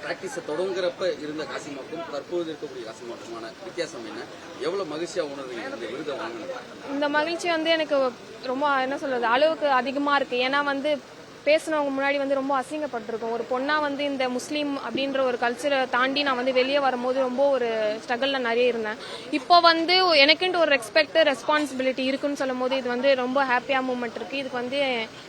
பிராக்டிஸை தொடங்குறப்ப இருந்த காசிமாவுக்கும் தற்போது இருக்கக்கூடிய காசிமாவுக்குமான வித்தியாசம் என்ன? எவ்வளவு மகிழ்ச்சியா உணர்றீங்க இந்த விருதை வாங்கினது? இந்த மகிழ்ச்சி வந்து எனக்கு ரொம்ப என்ன சொல்றது அளவுக்கு அதிகமா இருக்கு. ஏன்னா வந்து பேசினவங்க முன்னாடி வந்து ரொம்ப அசிங்கப்பட்டிருக்கும். ஒரு பொண்ணா வந்து இந்த முஸ்லீம் அப்படின்ற ஒரு கல்ச்சரை தாண்டி நான் வந்து வெளியே வரும்போது ரொம்ப ஒரு ஸ்ட்ரகிள்ல நிறைய இருந்தேன். இப்போ வந்து எனக்குன்ட்டு ஒரு ரெஸ்பான்சிபிலிட்டி இருக்குன்னு சொல்லும் போது இது வந்து ரொம்ப ஹாப்பியா மூமெண்ட் இருக்கு. இதுக்கு வந்து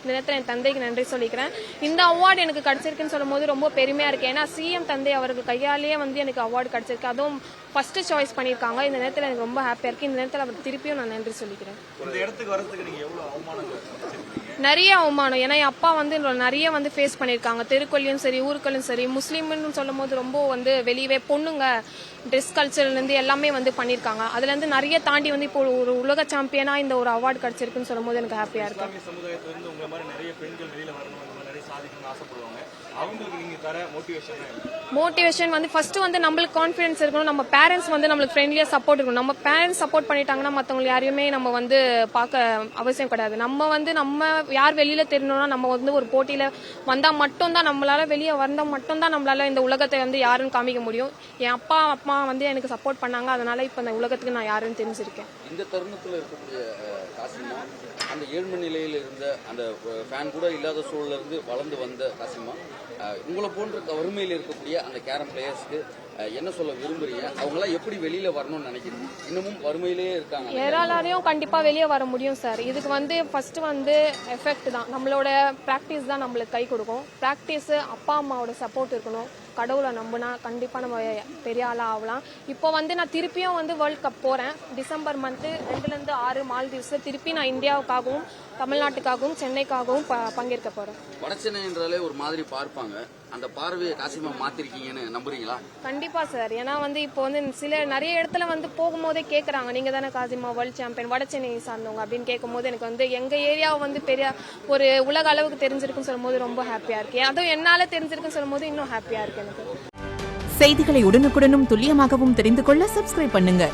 இந்த நேரத்தில் என் தந்தைக்கு நன்றி சொல்லிக்கிறேன். இந்த அவார்டு எனக்கு கிடைச்சிருக்குன்னு சொல்லும் போது ரொம்ப பெருமையா இருக்கு. ஏன்னா சிஎம் தந்தை அவருக்கு கையாலேயே வந்து எனக்கு அவார்டு கிடைச்சிருக்கு. அதுவும் ஃபர்ஸ்ட் சாய்ஸ் பண்ணியிருக்காங்க. இந்த நேரத்தில் எனக்கு ரொம்ப ஹாப்பியா இருக்கு. இந்த நேரத்தில் அவர் திருப்பியும் நான் நன்றி சொல்லிக்கிறேன். இந்த இடத்துக்கு வரதுக்கு நீங்க எவ்வளவு அவமானங்கள் நிறைய அவமானம். ஏன்னா என் அப்பா வந்து நிறைய வந்து ஃபேஸ் பண்ணியிருக்காங்க. தெருக்கொல்லையும் சரி ஊருக்களையும் சரி. முஸ்லீம்னு சொல்லும் போது ரொம்ப வந்து வெளியவே பொண்ணுங்க ட்ரெஸ் கல்ச்சர்லேருந்து எல்லாமே வந்து பண்ணியிருக்காங்க. அதுலேருந்து நிறைய தாண்டி வந்து இப்போ ஒரு உலக சாம்பியனா இந்த ஒரு அவார்டு கிடைச்சிருக்குன்னு சொல்லும் போது எனக்கு ஹாப்பியா இருக்கு. இஸ்லாமிய சமுதாயத்திலிருந்து உங்களை மாதிரி நிறைய பெண்கள் வெளியில வரணும், இந்த மாதிரி நிறைய சாதிக்கணும்னு ஆசைப்படுவாங்க. அவங்களுக்கு நீங்க தர மோட்டிவேஷன் வந்து ஃபர்ஸ்ட் வந்து நம்மளுக்கு கான்ஃபிடன்ஸ் இருக்கணும். நம்ம பேரண்ட்ஸ் வந்து நம்மளுக்கு ஃப்ரெண்ட்லியா சப்போர்ட் இருக்கணும். நம்ம பேரண்ட்ஸ் சப்போர்ட் பண்ணிட்டாங்கன்னா மற்றவங்க யாரையுமே நம்ம வந்து பார்க்க அவசியம் கிடையாது. நம்ம வந்து நம்ம யார் வெளியில தெரியணும்னா நம்ம வந்து ஒரு போட்டியில வந்தா மட்டும்தான், நம்மளால வெளியே வந்தா மட்டும்தான் நம்மளால இந்த உலகத்தை வந்து யாருன்னு காமிக்க முடியும். என் அப்பா அம்மா வந்து எனக்கு சப்போர்ட் பண்ணாங்க. அதனால இப்ப இந்த உலகத்துக்கு நான் யாருன்னு தெரிஞ்சிருக்கேன். இந்த தருணத்தில் இருக்கக்கூடிய காசிமா அந்த ஏழ்மை நிலையில் இருந்த அந்த ஃபேன் கூட இல்லாத சூழல இருந்து வளர்ந்து வந்த காசிமா, உங்களை போன்ற வறுமையில் இருக்கக்கூடிய அந்த கேரம் பிளேயர்ஸ்க்கு என்ன சொல்ல விரும்புறீங்க? அவங்களாம் எப்படி வெளியில வரணும்னு நினைக்கிறீங்க? இன்னமும் வறுமையிலேயே இருக்காங்க. எல்லாரையும் கண்டிப்பா வெளியே வர முடியும் சார். இதுக்கு வந்து ஃபர்ஸ்ட் வந்து எஃபெக்ட் தான். நம்மளோட பிராக்டிஸ் தான் நம்மளுக்கு கை கொடுக்கும். பிராக்டிஸ், அப்பா அம்மாவோட சப்போர்ட் இருக்கணும். கடவுளை நம்பினா கண்டிப்பா நம்ம பெரிய ஆளா ஆகலாம். இப்போ வந்து நான் திருப்பியும் வந்து வேர்ல்ட் கப் போறேன். டிசம்பர் மந்த் 2 to 6 மால்தீவ்ஸ்ல திருப்பி நான் இந்தியாவுக்காகவும் தமிழ்நாட்டுக்காகவும் சென்னைக்காகவும் பங்கேற்க போறேன். வடசென்னை என்றாலே ஒரு மாதிரி பார்ப்பாங்க. அந்த பார்வையை காசிமா மாத்திருக்கீங்கன்னு நம்புறீங்களா? கண்டிப்பா சார். ஏன்னா வந்து இப்போ வந்து நிறைய இடத்துல வந்து போகும்போதே கேட்கறாங்க, நீங்க தானே காசிமா வேர்ல்ட் சாம்பியன் வடசென்னையை சார்ந்தவங்க அப்படின்னு கேட்கும்போது எனக்கு வந்து எங்க ஏரியாவை வந்து பெரிய ஒரு உலக அளவுக்கு தெரிஞ்சிருக்குன்னு சொல்லும் போது ரொம்ப ஹாப்பியா இருக்கு. அதுவும் என்னால தெரிஞ்சிருக்குன்னு சொல்லும் போது இன்னும் ஹாப்பியா இருக்கு எனக்கு. செய்திகளை உடனுக்குடனும் துல்லியமாகவும் தெரிந்து கொள்ள சப்ஸ்கிரைப் பண்ணுங்க.